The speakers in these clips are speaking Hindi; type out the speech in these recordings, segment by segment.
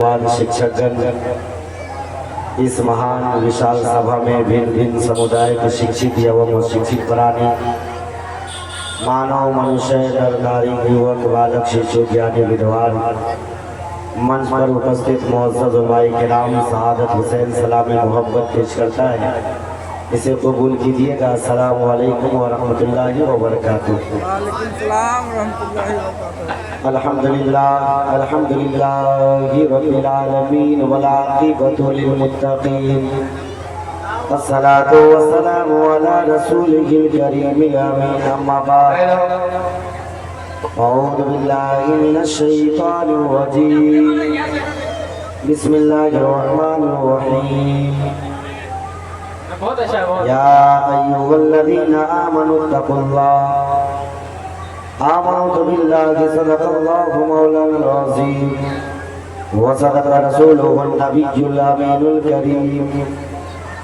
शिक्षकगण इस महान विशाल सभा में भिन्न भिन्न समुदाय के शिक्षित एवं अशिक्षित प्राणी मानव मनुष्य नरनारी युवक बालक शिशु ज्ञानी विद्वान मंच पर उपस्थित मोअज़्ज़ज़ उलमाए किराम शहादत हुसैन सलाम मोहब्बत पेश करता है। इसे कबूल कीजिएगा। अस्सलामु अलैकुम व रहमतुल्लाहि व बरकातुहू। अल्हम्दुलिल्लाह अल्हम्दुलिल्लाहि रब्बिल आलमीन वल आक़िबतु लिल मुत्तक़ीन अस्सलातु वस्सलामु अला रसूलिहिल करीम आमीन। अम्मा बाद अऊज़ु बिल्लाहि मिनश शैतानिर रजीम बिस्मिल्लाहिर रहमानिर रहीम। या अय्युहल्लज़ीना आमनु तक़ुल्लाह आमन्तु बिल्लाहि सदक़ल्लाहु मौलाना अज़ीम व सदक़ रसूलुहुन नबिय्युल अमीनुल करीम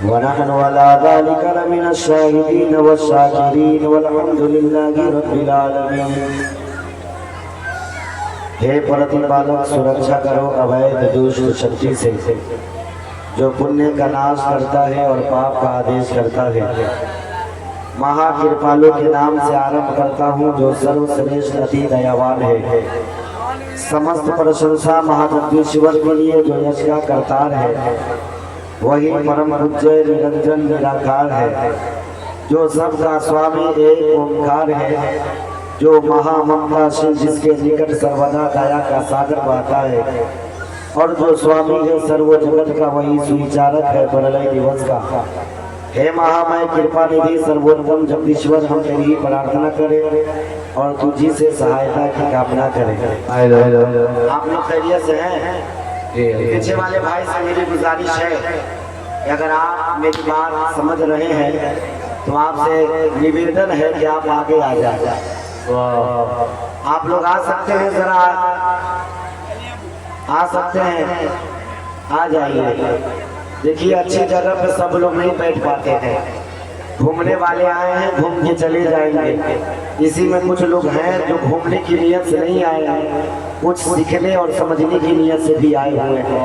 व नहनु अला ज़ालिका लमिनश शाहिदीन वश्शाकिरीन वल्हम्दुलिल्लाहि रब्बिल आलमीन। हे प्रतिपालक, सुरक्षा करो अवैध दुष्ट शक्ति से जो पुण्य का नाश करता है और पाप का आदेश करता है। महाकृपालु के नाम से आरंभ करता हूँ जो सर्वश्रेष्ठ अति दयावान है। समस्त प्रशंसा महातत्वीश्वर के लिए जो यश का करतार है। वही परम पूज्य निरंजन निराकार है जो सबका स्वामी एक ओंकार है। जो महाममताशील जिसके निकट सर्वदा दया का सागर बहता है और जो स्वामी है सर्व जगत का वही सुविचारक है प्रलय दिवस का। हे महामय कृपा निधि सर्वोत्तम जगदीश्वर, हम तेरी ही प्रार्थना करें और तुझी से सहायता की कामना करें। आप लोग खैरियत से हैं? पीछे वाले भाई से मेरी गुजारिश है, अगर आप मेरी बात समझ रहे हैं तो आपसे निवेदन है कि आप आगे आ जाए। आप लोग आ सकते हैं, जरा आ सकते हैं, आ जाइए। देखिए अच्छी जगह पे सब लोग नहीं बैठ पाते हैं, घूमने वाले आए हैं, घूम के चले जाएंगे। इसी में कुछ लोग हैं जो घूमने की नियत से नहीं आए हैं, कुछ सीखने और समझने की नियत से भी आए हुए हैं।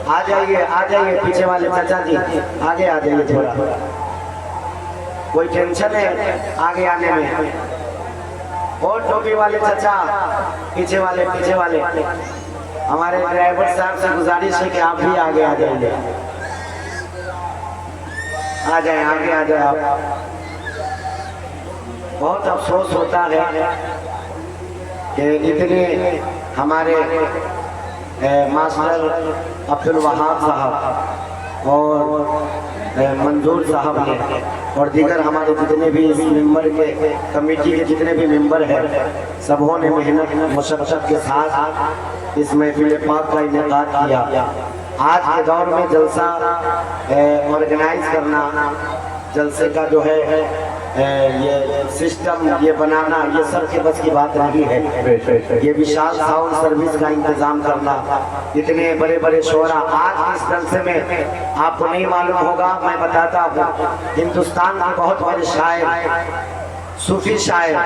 आ जाइए आ जाइए, पीछे वाले चाचा जी आगे आ जाइए थोड़ा। कोई टेंशन है आगे आने में? और टोपी वाले चाचा पीछे वाले हमारे ड्राइवर साहब से गुजारिश है कि आप भी आगे आ जाइए। आ जाए आगे आ जाए आप। बहुत अफसोस होता है कि इतने हमारे मास्टर अब्दुल वहाब साहब और मंजूर साहब ने और दीगर हमारे जितने भी इस मेंबर के कमेटी के जितने भी मेंबर हैं, सबों ने मेहनत मशक्क़त के साथ इस महफिल पाक का इनेकाद किया। आज के दौर में जलसा ऑर्गेनाइज करना, जलसे का जो है ये सिस्टम ये बनाना, ये सब के बस की बात नहीं है। ये विशाल साउंड सर्विस का इंतजाम करना, इतने बड़े बड़े शोरा। आज इस जलसे में आपको नहीं मालूम होगा, मैं बताता हूँ, हिंदुस्तान के बहुत बड़े शायर सूफी शायर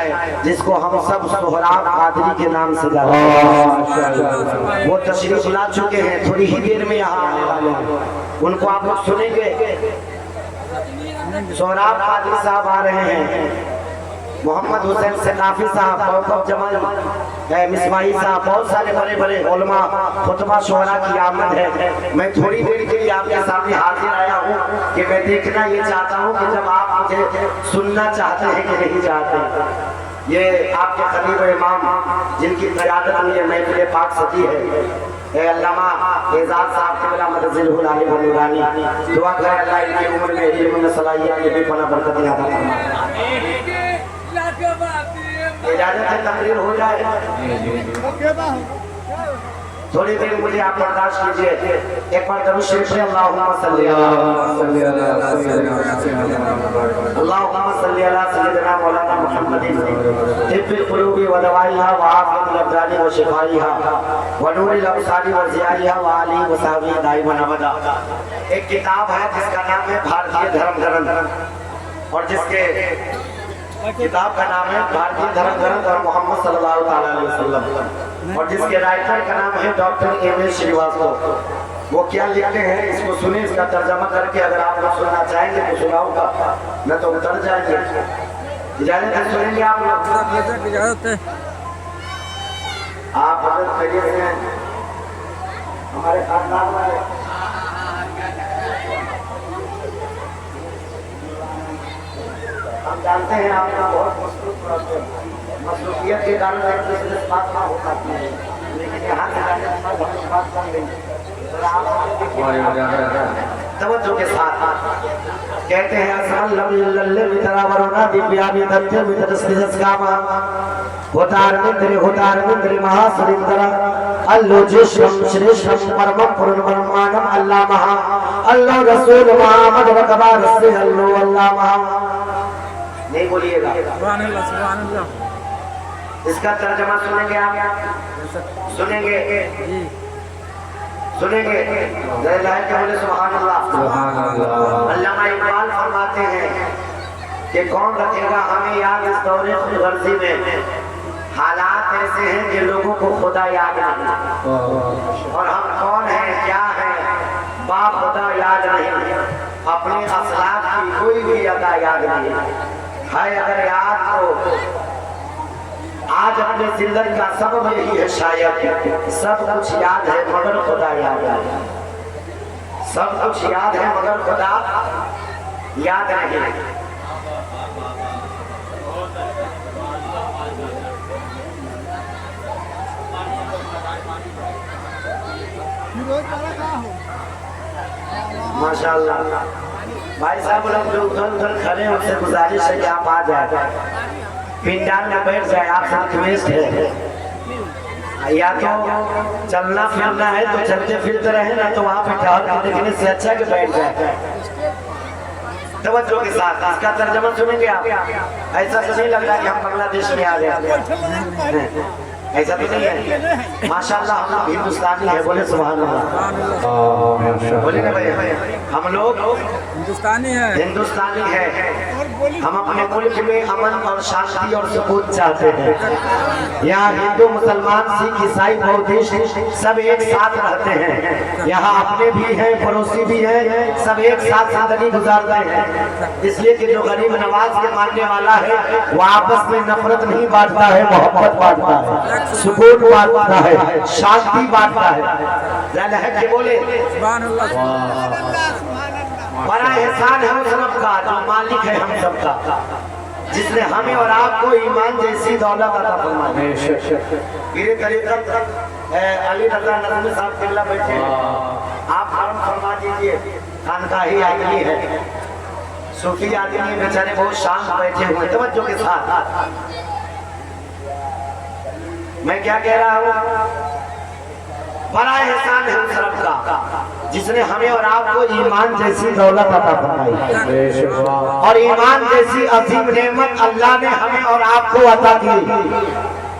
जिसको हम सब सोहराब कादरी के नाम से जानते हैं, वो तशरीफ ला चुके हैं, थोड़ी ही देर में यहाँ आने वाले हैं। उनको आप लोग सुनेंगे। सोहराब कादरी साहब आ रहे हैं, मोहम्मद हुसैन सकाफी साहब, कौकब जमाल मिसबाही साहब, बहुत सारे बड़े बड़े उलमा खुतबा शोहरा की आमद है। मैं थोड़ी देर के लिए आपके सामने हाजिर आया हूँ कि मैं देखना ये चाहता हूँ कि जब आप मुझे सुनना चाहते हैं कि नहीं चाहते। ये आपके खलीफ इमाम जिनकी क़यादत में ये महफिल पाक सजी है, अल्लामा एजाज साहब के बला मदजिल आलिम नूरानी, दुआ करें अल्लाह इनकी उम्र में इल्म में सलाहियत में बेपनाह बरकत अता फरमाए। इजाजत है तकरीर हो जाए। थोड़ी देर मुझे आप बर्दाश्त कीजिए। एक बार दरूद शरीफ से अल्लाहुम्मा सल्ली अला सय्यिदना मौलाना मुहम्मदिन तिब्बिल कुलूबी व दवाइहा व आफियतुल अब्दानी व शिफाइहा व नूरिल अब्सारी व ज़ियाइहा व आलिहि व सहबिही दाइमन अबदा। एक किताब है जिसका नाम है भारतीय धर्म ग्रंथ और जिसके किताब का नाम है भारतीय धर्म ग्रंथ और मोहम्मद सल्लल्लाहु अलैहि वसल्लम। और जिसके राइटर का नाम है डॉक्टर एम एस श्रीवास्तव। वो क्या लिखते हैं इसको सुने, इसका तर्जमा करके अगर आप लोग सुनना चाहेंगे तो सुनाऊंगा, न तो उतर जाएंगे। इजाजत है, सुनेंगे आप लोग? इजाजत है। आप करिए से हमारे खानदान वाले हम जानते हैं आपका बहुत मसरूफियत के कारण एक दूसरे से बात ना हो पाती है, लेकिन यहाँ से जाने के बाद हम बात कर लेंगे। तवज्जो के साथ कहते हैं होतार मिंद्र महासुरिंद्र अल्लोजिश्रम श्रेष्ठम परमम पुरुषमानम अल्लाह महा अल्लाह रसूल मुहम्मद वकबा रसूल अल्लाह महा। नहीं बोलिएगा सुभान अल्लाह सुभान अल्लाह। इसका तर्जुमा सुनेंगे आप? सुनेंगे सुनेंगे के बोले सुभान अल्लाह। अल्लामा इकबाल फरमाते हैं कि कौन रखेगा हमें याद इस दौरे गर्जी में, हालात ऐसे हैं कि लोगों को खुदा याद नहीं, और हम कौन हैं क्या है बाप खुदा याद नहीं, अपने असलाफ की कोई भी अदा याद नहीं है। अगर याद तो आज अपने जिंदगी का सबब यही है, शायद सब कुछ याद है मगर खुदा याद है, सब कुछ याद है मगर खुदा याद नहीं। माशाअल्लाह भाई साहब लोग जो उधर खड़े हैं उनसे गुजारिश है कि आप आ जाए, पिंडाल में बैठ जाए। आपसे रिक्वेस्ट है, या तो चलना फिरना है तो चलते फिरते रहे, ना तो वहाँ पे ठहर के देखने से अच्छा कि बैठ जाए। तवज्जो के साथ इसका तर्जुमा सुनेंगे आप। ऐसा तो नहीं लग रहा कि हम बांग्लादेश में आ गए, ऐसा तो नहीं है। माशाअल्लाह हम लोग हिंदुस्तानी है, बोले सुभान अल्लाह। बोले ना भाई हम लोग हिंदुस्तानी है। हम अपने मुल्क में अमन और शांति और सुकून चाहते हैं। यहाँ हिंदू मुसलमान सिख ईसाई बौद्धिस्ट सब एक साथ रहते हैं। यहाँ अपने भी हैं पड़ोसी भी हैं, सब एक साथ जिंदगी गुजारते हैं। इसलिए कि जो गरीब नवाज के मानने वाला है वो आपस में नफरत नहीं बांटता है, मोहब्बत बांटता है, सुकून बांटता है, शांति बांटता है। कि बोले बड़ा एहसान है उस रब का जो मालिक है हम सबका, जिसने हमें और आपको ईमान जैसी दौलत अता फरमाई। मेरे तरीक़त अली रज़ा नज़मी साहब केला बैठे, आप फरम फरमा दीजिए। खानकाही आदमी है, सूफी आदमी, बेचारे बहुत शांत बैठे हुए। तवज्जो के साथ मैं क्या कह रहा हूँ, बड़ा एहसान है उस रब का जिसने हमें और आपको ईमान जैसी दौलत अता फरमाई, और ईमान जैसी अजीम नेमत अल्लाह ने हमें और आपको अता की।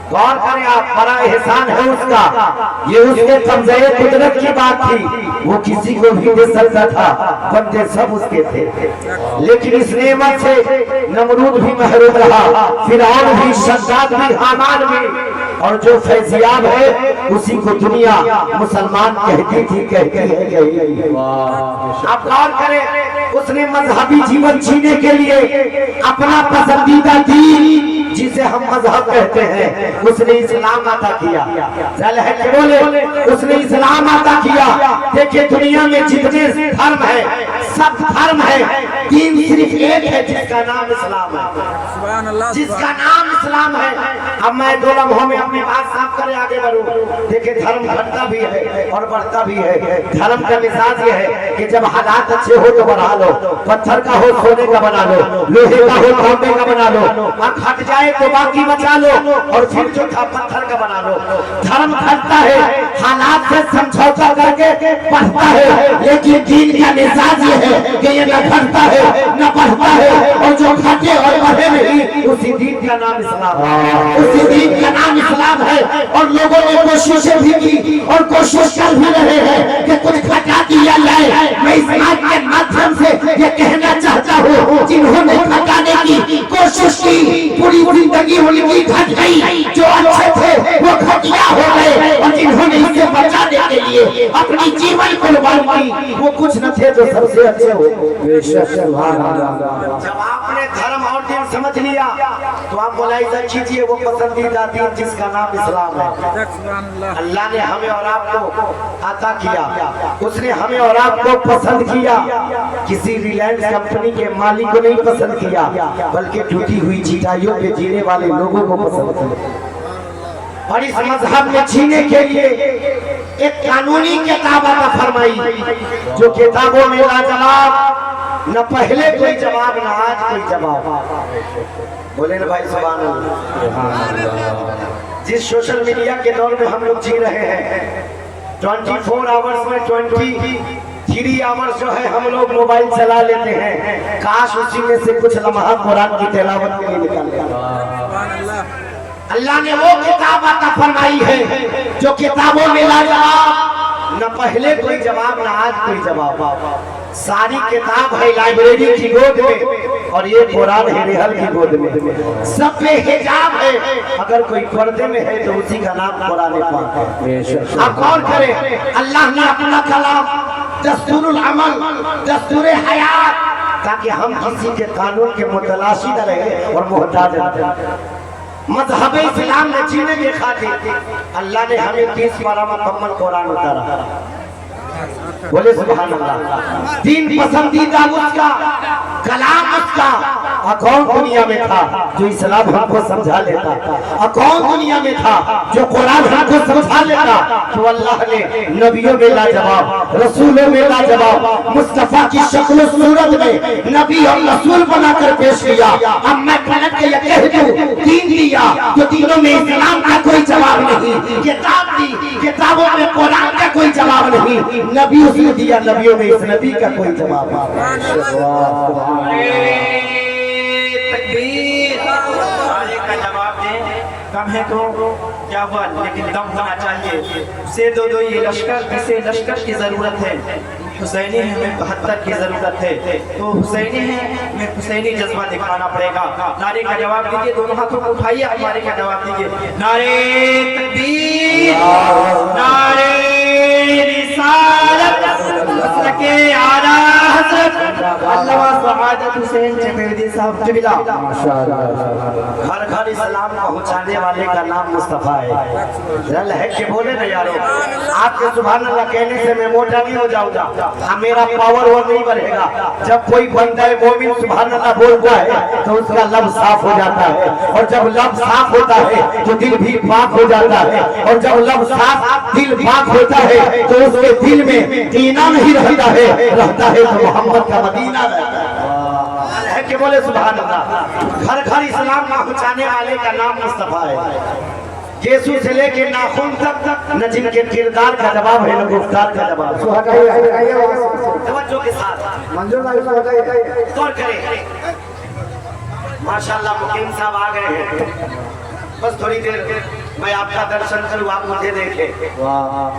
गौर करें आप, बड़ा एहसान है उसका। ये उसके कब्ज़े कुदरत की बात थी, वो किसी को भी दे सकता था, बंदे सब उसके थे। लेकिन इस नेमत से नमरूद भी महरूम रहा, फिरौन भी, शद्दाद भी, हामान भी, और जो फैजियाब है उसी को दुनिया मुसलमान कहती है। आप गौर करें, उसने मजहबी जीवन जीने के लिए अपना पसंदीदा दीन जिसे हम मजहब कहते हैं उसने इस्लाम अता किया। बोले उसने इस्लाम अता किया। देखिए दुनिया में जितने धर्म है सब धर्म है, दीन सिर्फ एक है जिसका नाम इस्लाम है, जिसका नाम इस्लाम है। अब मैं 2 लम्हों में अपनी बात साफ करे आगे बढ़ूं। देखिए धर्म घटता भी है और बढ़ता भी है। धर्म का मिजाज ये है कि जब हालात अच्छे हो तो बढ़ा लो, पत्थर का हो सोने का बना लो, लोहे का हो तांबे का बना लो, और घट जाए तो बाकी बचा लो, और फिर जो था पत्थर का बना लो। धर्म घटता है, हालात से समझौता करके बढ़ता है, लेकिन दीन का मिजाज ये है कि ये न घटता है न बढ़ता है, और जो घटे और बढ़े नहीं उसी दीन का नाम इस्लाम है, उसी दीन का नाम इस्लाम है। और लोगों ने कोशिशें भी की और कोशिश कर भी रहे हैं कि कुछ घटा दिया जाए। मैं इस बात के माध्यम से ये कहना चाहता हूँ, जिन्होंने घटाने की कोशिश की पूरी जिंदगी उनकी घट गई, जो अच्छे थे वो घटिया हो गए। अपनी जीवन कुर्बान की, वो कुछ न थे जो सबसे अच्छे हो। जब आपने धर्म और दिन समझ लिया तो आप मुलाहिजा कीजिए वो पसंदीदा दीन जिसका नाम इस्लाम है। अल्लाह ने हमें और आपको अता किया, उसने हमें और आपको पसंद किया। किसी रिलायंस कंपनी के मालिक को नहीं पसंद किया, बल्कि टूटी हुई चटाइयों पे जीने वाले लोगों को पसंद किया। और इस मजहब में जीने के लिए एक कानूनी किताब अता फरमाई, जो किताबों में लाजवाब, न पहले कोई जवाब न आज कोई जवाब। बोले ना भाई सुभान अल्लाह। जिस सोशल मीडिया के दौर में हम लोग जी रहे हैं, 24 आवर्स में 23 आवर्स जो है हम लोग मोबाइल चला लेते हैं। काश उसी में से कुछ लम्हा कुरान की तिलावत के लिए निकाल लें। अल्लाह ने वो किताब अता फरमाई है जो किताबों में लाजवाब, न पहले कोई जवाब न आज कोई जवाब। सारी किताब है लाइब्रेरी की गोद में और ये कुरान है रेहल की गोद में। सब पे हिजाब है, अगर कोई पर्दे में है तो उसी का नाम कुरान पाक है। आप गौर करें, अल्लाह ने अपना कलाम दस्तूरुल अमल, दस्तूर हयात, ताकि हम किसी के कानून के मुतलाशी न रहे और मोहताज न रहे। मजहब इस्लाम में जीने के खातिर अल्लाह ने हमें 30 पारा मुकम्मल कुरान उतारा। बोले सुभान अल्लाह। दीन पसंदीदा उसका, कलाम उसका। कौन दुनिया में था जो इस्लाम हमको समझा लेता, कौन दुनिया में था जो कुरान हमको समझा लेता। तो अल्लाह ने नबियों में लाजवाब, रसूलों में लाजवाब, मुस्तफा की शक्ल सूरत में नबी और रसूल बनाकर पेश किया। अब मैं पलट के ये कह दूं, दीन दिया जो दीनों में इस्लाम का कोई जवाब नहीं, किताब दी, किताबों में कुरान का कोई जवाब नहीं, नबी उसने दिया, नबियों में इस नबी का कोई जवाब कम है तो क्या हुआ, लेकिन दम होना चाहिए। से दो ये लश्कर, जिसे लश्कर की जरूरत है, हुसैनी है हमें 72 की जरूरत है। तो हुसैनी है हमें हुसैनी जज्बा दिखाना पड़ेगा। नारे का जवाब दीजिए, दोनों हाथों को उठाइए, हमारे का जवाब दीजिए। नारे तकबीर, नारे रिसालत, के आला हज़रत अल्लामा सआदत हुसैन चमेली साहब जिबिला। घर घर इस्लाम पहुंचाने वाले का नाम मुस्तफा है। जरा लहक के बोले ना यारो, आपके सुभान अल्लाह कहने से मैं मोटा नहीं हो जाऊंगा, मेरा पावर वो नहीं बढ़ेगा। जब कोई बंदा मोमिन सुभान अल्लाह बोलता है तो उसका लब साफ हो जाता है, और जब लब साफ होता है तो दिल भी पाक हो जाता है, और जब लब साफ दिल पाक होता है तो उसके दिल में कीना नहीं रहता है तो मोहम्मद का मदीना रहता है। कि बोले सुभान अल्लाह। घर घर इस्लाम पहुंचाने वाले का नाम मुस्तफा है। यीशु से लेके नाखून तक न जिनके किरदार का जवाब है न गुफ्तार का जवाब। तवज्जो के साथ गौर करें। माशाल्लाह मुकीम साहब आ गए हैं, बस थोड़ी देर मैं आपका दर्शन करूँ, आप मुझे देखें।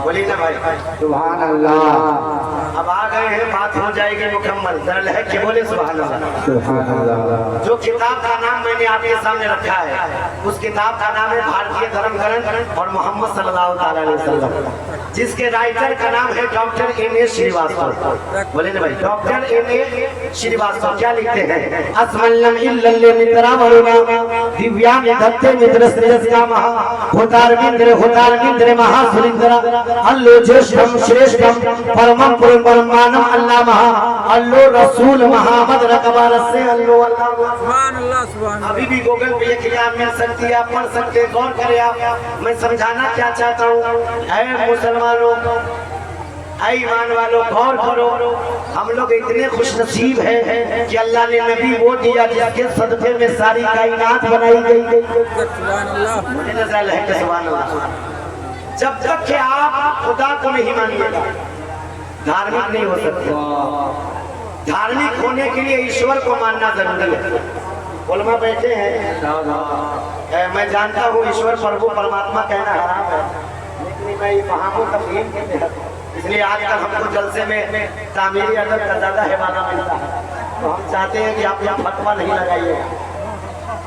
बोलिए ना भाई सुभान अल्लाह। अब आ गए हैं, बात हो जाएगी मुकम्मल। दरअसल है कि बोले सुभान अल्लाह। सुभान अल्लाह। जो किताब का नाम मैंने आपके सामने रखा है, उस किताब का नाम है भारतीय धर्म ग्रंथ और मोहम्मद सल्लल्लाहु अलैहि वसल्लम, जिसके राइटर का नाम है डॉक्टर M.A. श्रीवास्तव। बोले ना भाई, डॉक्टर M.A. श्रीवास्तव क्या लिखते हैं? अस्मल्लम इल्लल्ले मित्रावरुणा दिव्याम धत्ते मित्रस्त्रियस्का महा होतारविंद्र महासुरिंद्र अल्लो ज्येष्ठम श्रेष्ठम परमम परमानम अल्लाह महा अल्लो रसूल मोहम्मद रकबार से अल्लो अल्लाह। सुभान अल्लाह सुभान अल्लाह। अभी भी गूगल पे ये किताब मिल सकती है, आप पढ़ सकते हैं। गौर करें आप, मैं समझाना क्या चाहता हूँ। ऐ मुसलमानों, ऐ ईमान वालों, गौर करो। हम लोग इतने खुशनसीब हैं कि अल्लाह ने नबी वो दिया जिसके सदक़े में सारी कायनात बनाई गई। सुभान अल्लाह। जब तक कि आप खुदा को नहीं मानिएगा, धार्मिक नहीं हो सकते। धार्मिक होने के लिए ईश्वर को मानना जरूरी है। उलमा बैठे हैं, मैं जानता हूँ ईश्वर प्रभु परमात्मा कहना हराम है, लेकिन मैं फहामो तफहीम के तहत, इसलिए आजकल हमको जलसे में तामीरी अदब का ज्यादा हिवाला मिलता है, तो हम चाहते हैं कि आप यहाँ फतवा नहीं लगाइएगा।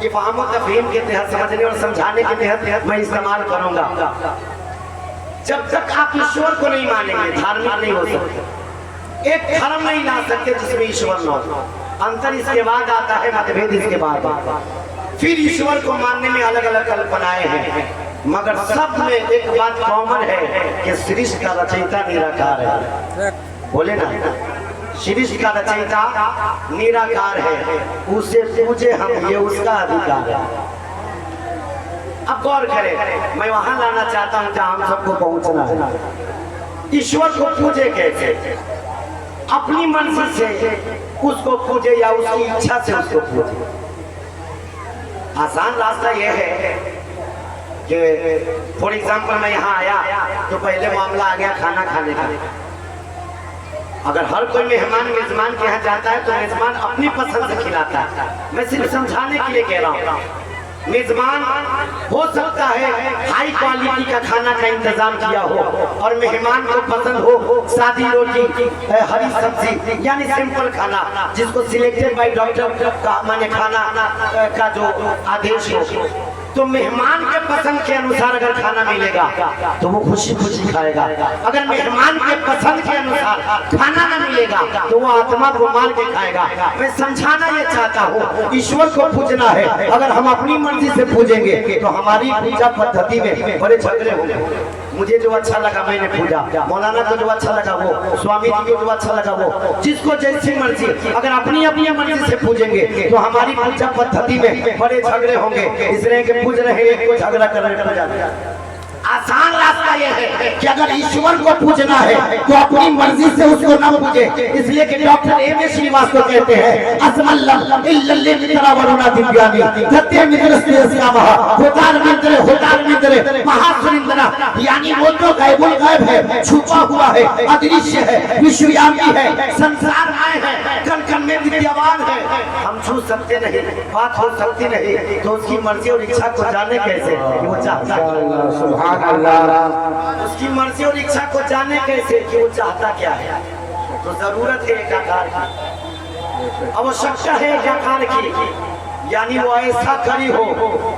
कि फहामो तफहीम के तहत, समझने और समझाने के तहत मैं इस्तेमाल करूंगा। जब तक आप ईश्वर को नहीं मानेंगे धार्मिक नहीं हो सकते। एक धर्म नहीं ला सकते जिसमें ईश्वर न हो। अंतर इसके बाद आता है, मतभेद इसके बाद। फिर ईश्वर को मानने में अलग अलग कल्पनाएं हैं, मगर सब में एक बात कॉमन है कि सृष्टि का रचयिता निराकार है। बोले ना, सृष्टि का रचयिता निराकार है, उसे पूजे हम, ये उसका अधिकार है। अब गौर करें, मैं वहां लाना चाहता हूं जहां हम सबको पहुंचना है। ईश्वर को पूजे कैसे? अपनी मर्जी से उसको पूजे या उसकी इच्छा से उसको पूजे। आसान रास्ता यह है कि फॉर एग्जाम्पल मैं यहाँ आया तो पहले मामला आ गया खाना खाने का। अगर हर कोई मेजमान के यहाँ जाता है तो मेजमान अपनी पसंद से खिलाता है। मैं सिर्फ समझाने के लिए कह रहा हूँ। मेजबान हो सकता है हाई क्वालिटी का खाना का इंतजाम किया हो और मेहमान को पसंद हो सादी रोटी, हरी सब्जी, यानी सिंपल खाना जिसको सिलेक्टेड बाय डॉक्टर का माने खाना का जो आदेश हो। तो मेहमान के पसंद के अनुसार अगर खाना मिलेगा तो वो खुशी खुशी खाएगा। अगर मेहमान के पसंद के अनुसार खाना न मिलेगा तो वो आत्मा को मार के खाएगा। मैं समझाना ये चाहता हूँ, ईश्वर को पूजना है, अगर हम अपनी मर्जी से पूजेंगे तो हमारी पूजा पद्धति में बड़े झगड़े होंगे। मुझे जो अच्छा लगा मैंने पूजा, मौलाना को जो अच्छा लगा वो, स्वामी जी को जो अच्छा लगा वो, जिसको जैसी मर्जी। अगर अपनी अपनी मर्जी से पूजेंगे तो हमारी पूजा पद्धति में बड़े झगड़े होंगे। इसलिए कि पूज रहे हैं, कोई झगड़ा कर रहे। आसान रास्ता यह है कि अगर ईश्वर को पूजना है तो अपनी मर्जी से उसको न पूजे। इसलिए कि डॉक्टर एम.ए. श्रीवास्तव कहते हैं, असमल्लम इल्लल्ले मित्रा वरुणा दिव्यानी सत्य मित्रस्य श्यामः होतार मित्र महासुरिंद्रा, यानी वो तो गायब है, छुपा हुआ है, अदृश्य है, विश्वव्यापी है, संसार में है, कण कण में विद्यमान है। हम छू सकते नहीं, बात हो सकती नहीं, तो उसकी मर्जी और इच्छा को जाने कैसे कि वो चाहता है। उसकी मर्जी और इच्छा को जाने कैसे कि वो चाहता क्या है। तो जरूरत है एक आकार की, आवश्यकता है एक आकार की, यानी वो ऐसा करी हो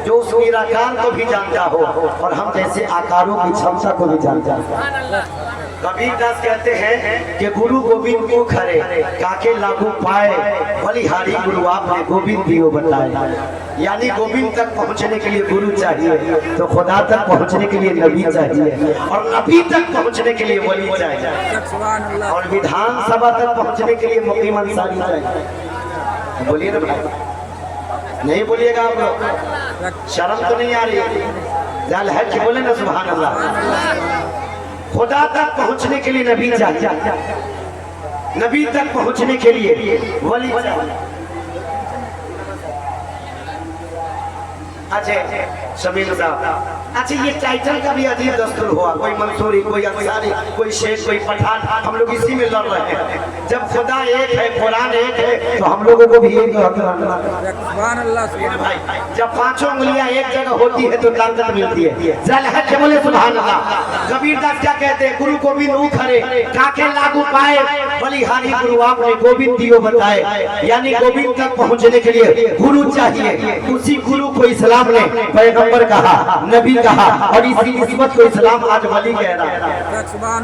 जो उस निराकार को भी जानता हो और हम जैसे आकारों की क्षमता को भी जानता हो। कबीर दास कहते हैं कि गुरु गोविंद को खरे काके लागू पाए, बलिहारी गुरु आपने गोविंद दियो बताए। यानी गोविंद तक पहुंचने के लिए गुरु चाहिए, तो खुदा तक पहुंचने के लिए नबी चाहिए, और नबी तक पहुंचने के लिए वली चाहिए, और विधानसभा तक पहुंचने के लिए मुकीम अंसारी चाहिए। बोलिए ना भाई, नहीं बोलिएगा आप लोग, शर्म तो नहीं आ रही? जाल है कि बोले ना सुभान अल्लाह। खुदा तक पहुंचने के लिए नबी चाहिए, नबी तक पहुंचने के लिए वली चाहिए। अच्छा शमीर साहब, अच्छा ये टाइटल का भी अजीब दस्तूर हुआ, कोई मंसूरी, कोई अंसारी, कोई शेख, कोई पठान, हम लोग इसी में लड़ रहे हैं। जब खुदा एक है, कुरान एक है, तो हम लोगों को भी एक भाई। जब पांचों उंगलियां एक जगह होती है तो ताकत मिलती है। बोले सुभान अल्लाह। कबीर दास क्या कहते हैं, गुरु गोविंद ऊ खरे काके लागू पाए, बलिहारी गुरु आपने गोविंद दियो बताए। यानी गोविंद तक पहुंचने के लिए गुरु चाहिए। उसी गुरु को इस्लाम ने पैगंबर कहा, नबी कहा, और इसी निस्बत को इस्लाम आज वली कह रहा है,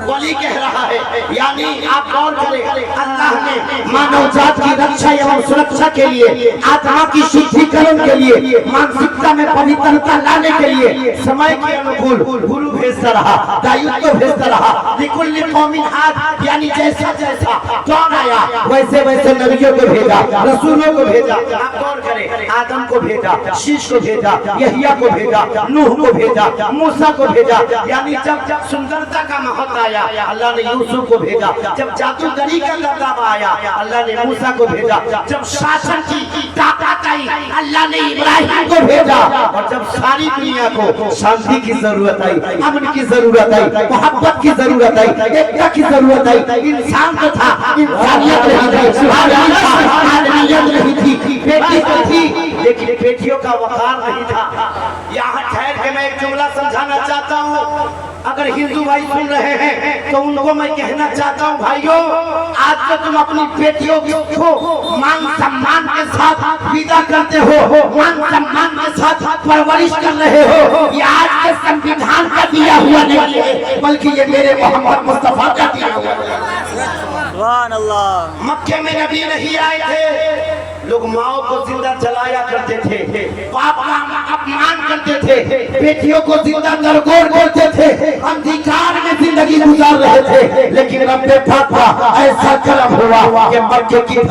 वली कह रहा है। यानी आप गौर करें, अल्लाह ने मानव जात की रक्षा एवं सुरक्षा के लिए, आत्मा की शुद्धिकरण के लिए, मानसिकता में पवित्रता लाने के लिए समय के अनुकूल गुरु भेजता रहा, दायित्व भेजता रहा। लिकुल्ली कौमिन हाद, यानी जैसा जैसा कौन आया वैसे वैसे नबियों को भेजा, रसूलों को भेजा। आप गौर करें, आदम को भेजा, शीश को भेजा, यहिया को भेजा, नूह को भेजा, मूसा को भेजा। यानी जब जब सुंदरता का महत्व आया अल्लाह ने यूसुफ को भेजा, जब जादूगरी का दबदबा आया अल्लाह ने मूसा को भेजा, जब शासन की ताकत आई अल्लाह ने इब्राहिम को भेजा, और जब सारी दुनिया को शांति की जरूरत आई, अमन की जरूरत आई, मोहब्बत की जरूरत आई, एकता की जरूरत आई, इंसान तो था, इंसानियत रही थी, बेटी तो थी, लेकिन बेटियों का वकार नहीं था। यहाँ ठहर के मैं एक जुमला समझाना चाहता हूँ। अगर हिंदू भाई सुन रहे हैं तो उनको मैं कहना चाहता हूँ, भाइयों आज तो तुम अपनी बेटियों को मान सम्मान के साथ विदा करते हो, मान सम्मान के साथ परवरिश कर रहे हो। ये आज के संविधान का दिया हुआ नहीं है, बल्कि ये मेरे मोहम्मद मुस्तफा का दिया हुआ है। सुभान अल्लाह। मक्के में नबी नहीं आए थे, लोग माओ को जिंदा जलाया करते थे, बाप का अपमान करते थे, बेटियों को जिंदा नरगोर करते थे, अंधकार में जिंदगी गुजार रहे थे। लेकिन रब्बे पाक का ऐसा करम हुआ कि मक्के की